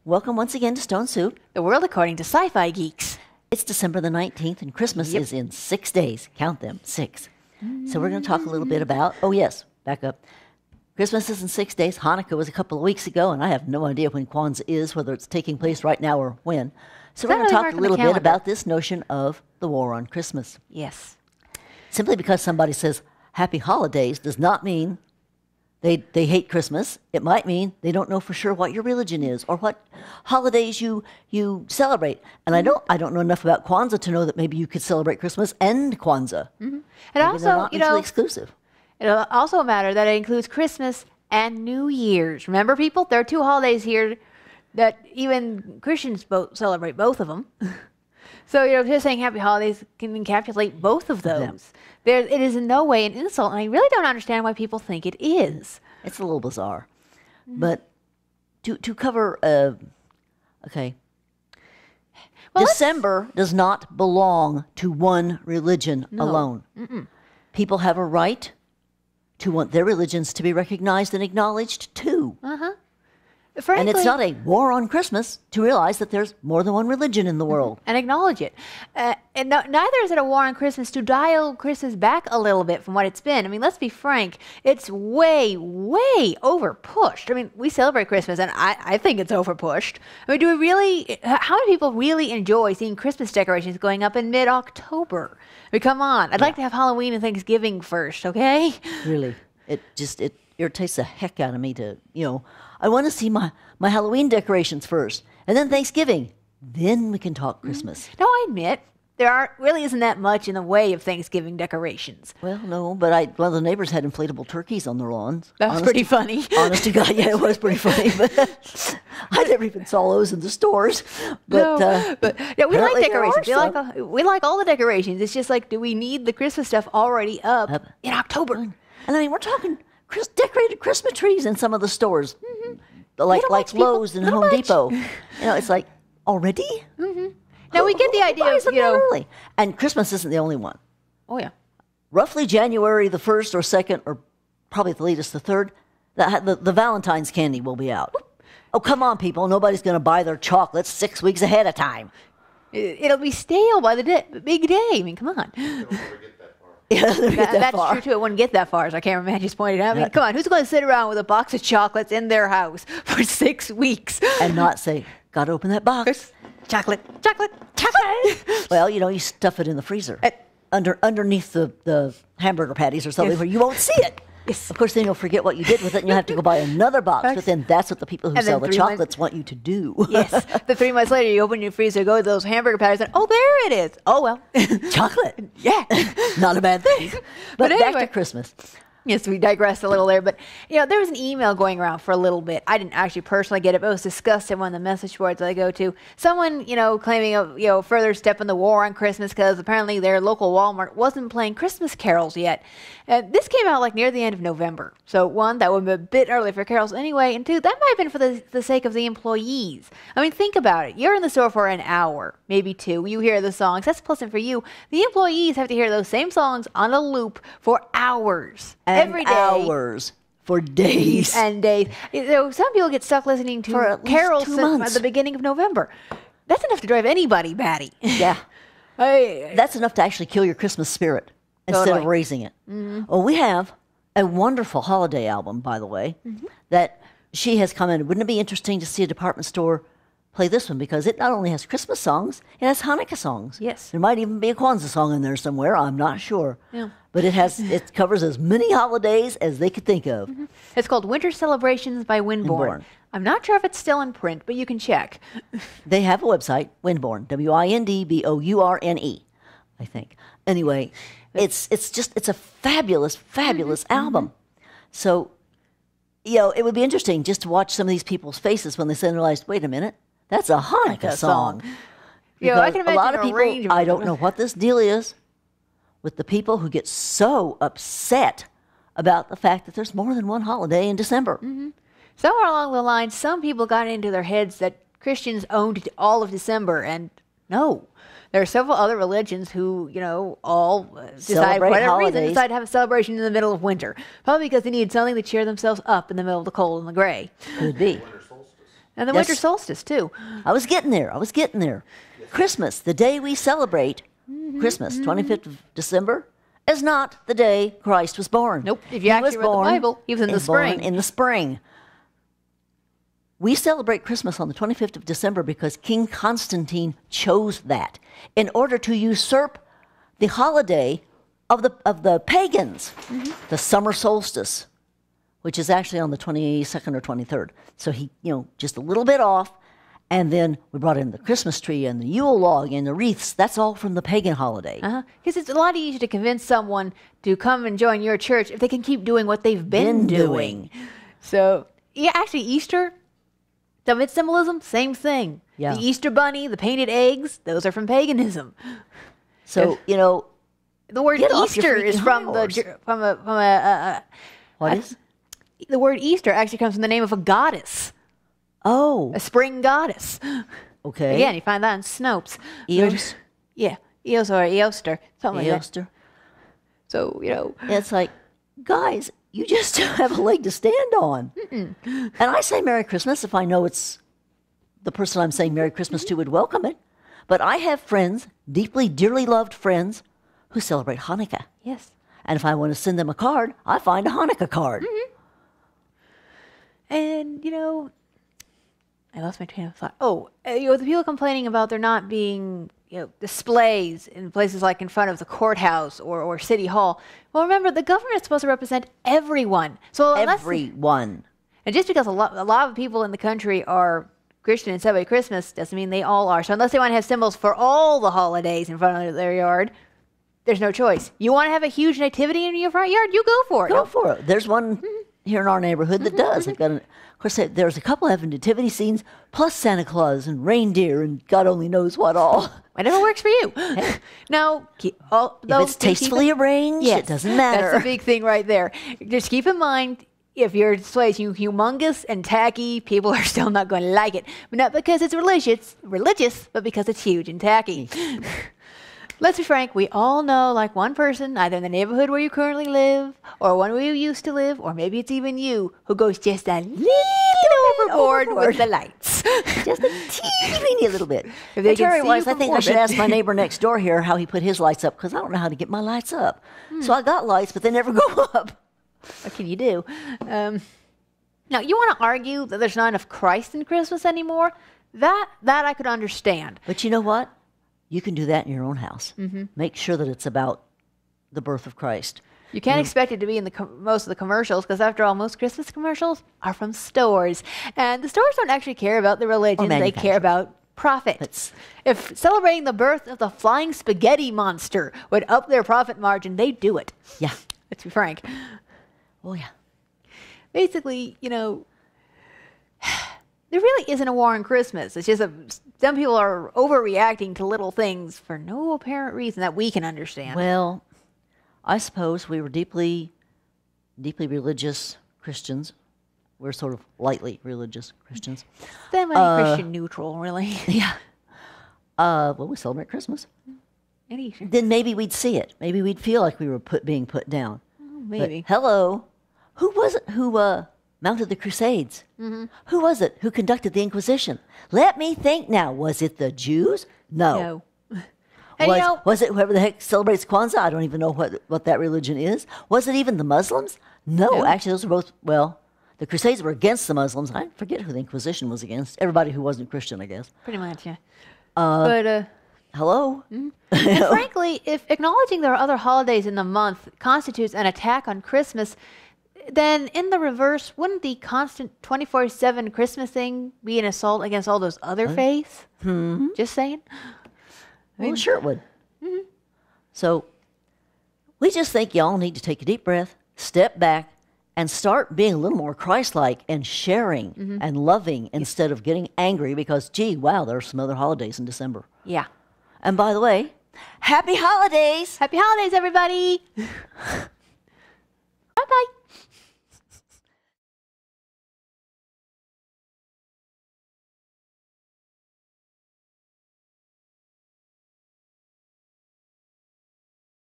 Welcome once again to Stone Soup. The world according to Sci-Fi Geeks. It's December the 19th, and Christmas is in 6 days. Count them, 6. So we're going to talk a little bit about, back up. Christmas is in 6 days. Hanukkah was a couple of weeks ago, and I have no idea when Kwanzaa is, whether it's taking place right now or when. So we're going to talk a little bit about this notion of the war on Christmas. Yes. Simply because somebody says happy holidays does not mean they hate Christmas. It might mean they don't know for sure what your religion is or what holidays you celebrate. And I don't know enough about Kwanzaa to know that maybe you could celebrate Christmas and Kwanzaa. And maybe also, they're not mutually exclusive. It'll also matter that it includes Christmas and New Year's. Remember, people, there are two holidays here that even Christians celebrate both of them. So, just saying happy holidays can encapsulate both of those. Yeah. It is in no way an insult, and I really don't understand why people think it is. It's a little bizarre. But to cover, okay. Well, December does not belong to one religion alone. People have a right to want their religions to be recognized and acknowledged too. Frankly, and it's not a war on Christmas to realize that there's more than one religion in the world. And acknowledge it. And neither is it a war on Christmas to dial Christmas back a little bit from what it's been. I mean, let's be frank. It's way, way over-pushed. I mean, we celebrate Christmas, and I think it's over-pushed. I mean, how many people really enjoy seeing Christmas decorations going up in mid-October? I mean, come on. I'd like to have Halloween and Thanksgiving first, okay? Really. It irritates the heck out of me to, I want to see my Halloween decorations first, and then Thanksgiving. Then we can talk Christmas. Now, I admit, there really isn't that much in the way of Thanksgiving decorations. Well, no, but one of the neighbors had inflatable turkeys on their lawns. That was pretty funny. Honest to God, yeah, it was pretty funny. But I never even saw those in the stores. But we like decorations. We like all the decorations. It's just like, do we need the Christmas stuff already up in October? And I mean, we're talking decorated Christmas trees in some of the stores, like Lowe's and Home Depot. It's like, already? Now, we get the idea of, early. And Christmas isn't the only one. Oh, yeah. Roughly January the 1st or 2nd, or probably at the latest the 3rd, the Valentine's candy will be out. Oh, come on, people. Nobody's going to buy their chocolates 6 weeks ahead of time. It'll be stale by the big day. I mean, come on. Yeah, that's true, too. It wouldn't get that far, as our cameraman just pointed out. I mean, come on. Who's going to sit around with a box of chocolates in their house for 6 weeks? And not say, got to open that box. Chocolate. Well, you stuff it in the freezer underneath the hamburger patties or something where you won't see it. Yes. Of course, then you'll forget what you did with it, and you'll have to go buy another box. But then that's what the people who sell the chocolates want you to do. Yes. The 3 months later, you open your freezer, go to those hamburger patties, and there it is. Oh, well. Chocolate. Yeah. Not a bad thing. But anyway, back to Christmas. Yes, we digressed a little there, but there was an email going around for a little bit. I didn't actually personally get it, but it was discussed in one of the message boards that I go to. Someone, claiming a further step in the war on Christmas because apparently their local Walmart wasn't playing Christmas carols yet. This came out near the end of November. So one, that would be a bit early for carols anyway, and two, that might have been for the sake of the employees. I mean, think about it. You're in the store for an hour, maybe 2. You hear the songs. That's pleasant for you. The employees have to hear those same songs on a loop for hours. Every day. Hours. For days. And days. Some people get stuck listening to carols at the beginning of November. That's enough to drive anybody batty. Yeah. That's enough to actually kill your Christmas spirit instead of raising it. Well, we have a wonderful holiday album, by the way, that she has commented. Wouldn't it be interesting to see a department store play this one? Because it not only has Christmas songs, it has Hanukkah songs. Yes. There might even be a Kwanzaa song in there somewhere. I'm not sure. Yeah. But it covers as many holidays as they could think of. It's called Winter Celebrations by Windborne. I'm not sure if it's still in print, but you can check. They have a website, Windborne, WINDBOURNE, I think. Anyway, it's a fabulous, fabulous album. So, it would be interesting just to watch some of these people's faces when they suddenly realize, wait a minute, that's a Hanukkah song. I can imagine a lot of people, I don't know what this deal is with the people who get so upset about the fact that there's more than one holiday in December. Somewhere along the line, some people got into their heads that Christians owned all of December, and no. There are several other religions who, all decide, for whatever reason, decide to have a celebration in the middle of winter. Probably because they need something to cheer themselves up in the middle of the cold and the gray. Could be. And the Yes. winter solstice, too. I was getting there. Christmas, the day we celebrate Christmas, 25th of December, is not the day Christ was born. Nope. If you actually read the Bible, he was in the born spring. in the spring. We celebrate Christmas on the 25th of December because King Constantine chose that in order to usurp the holiday of the pagans, the summer solstice, which is actually on the 22nd or 23rd. So he, just a little bit off. And then we brought in the Christmas tree and the Yule log and the wreaths. That's all from the pagan holiday. Because it's a lot easier to convince someone to come and join your church if they can keep doing what they've been doing. So, yeah, actually, Easter, some of its symbolism, same thing. Yeah. The Easter bunny, the painted eggs, those are from paganism. So, The word Get off your Easter is freaking from horse. What is? the word Easter actually comes from the name of a goddess, Oh, a spring goddess. okay. Again, you find that in Snopes. Eos? Yeah, Eos or Eoster, something like that. Eoster? So, It's like, guys, you just don't have a leg to stand on. And I say Merry Christmas if I know it's the person I'm saying Merry Christmas to would welcome it. But I have friends, deeply, dearly loved friends, who celebrate Hanukkah. yes. And if I want to send them a card, I find a Hanukkah card. And, I lost my train of thought. Oh, the people complaining about there not being, displays in places like in front of the courthouse or City Hall. Well, remember, the government's supposed to represent everyone. So Everyone. and just because a lot of people in the country are Christian and celebrate Christmas doesn't mean they all are. So unless they want to have symbols for all the holidays in front of their yard, there's no choice. You want to have a huge nativity in your front yard? You go for it. Go for it. There's one here in our neighborhood that does. They've got of course, there's a couple having nativity scenes, plus Santa Claus and reindeer and God only knows what all. Whatever works for you. Now, If it's tastefully arranged, it doesn't matter. That's the big thing right there. Just keep in mind, if your display is humongous and tacky, people are still not going to like it. But not because it's religious, but because it's huge and tacky. Let's be frank, we all know like one person, either in the neighborhood where you currently live, or one where you used to live, or maybe it's even you, who goes just a little overboard with the lights. Just a teeny little bit. If they can see Terry-wise, you I from think I should orbit. ask my neighbor next door here how he put his lights up, because I don't know how to get my lights up. So I got lights, but they never go up. What can you do? Now, you want to argue that there's not enough Christ in Christmas anymore? That I could understand. But you know what? You can do that in your own house. Make sure that it's about the birth of Christ. You can't expect it to be in most of the commercials, because after all, most Christmas commercials are from stores. And the stores don't actually care about the religion. They care about profit. If celebrating the birth of the flying spaghetti monster would up their profit margin, they'd do it. Yeah. Let's be frank. Oh, yeah. Basically, there really isn't a war on Christmas. It's just some people are overreacting to little things for no apparent reason that we can understand. Well, I suppose we were deeply, deeply religious Christians. We're sort of lightly religious Christians. Semi-Christian neutral, really. Yeah. Well, we celebrate Christmas. And Easter. Then maybe we'd see it. Maybe we'd feel like we were being put down. Maybe. But, hello. Who was it who mounted the Crusades? Who was it who conducted the Inquisition? Let me think now. Was it the Jews? No. And Was it whoever the heck celebrates Kwanzaa? I don't even know what that religion is. Was it even the Muslims? No. Actually, those are both, the Crusades were against the Muslims. I forget who the Inquisition was against. Everybody who wasn't Christian, I guess. pretty much, yeah. But Hello? and frankly, if acknowledging there are other holidays in the month constitutes an attack on Christmas, then in the reverse, wouldn't the constant 24/7 Christmas thing be an assault against all those other faiths? Just saying. Well, sure it would. So we just think y'all need to take a deep breath, step back, and start being a little more Christ-like and sharing and loving instead of getting angry because, gee, wow, there are some other holidays in December. Yeah. And by the way, happy holidays! Happy holidays, everybody!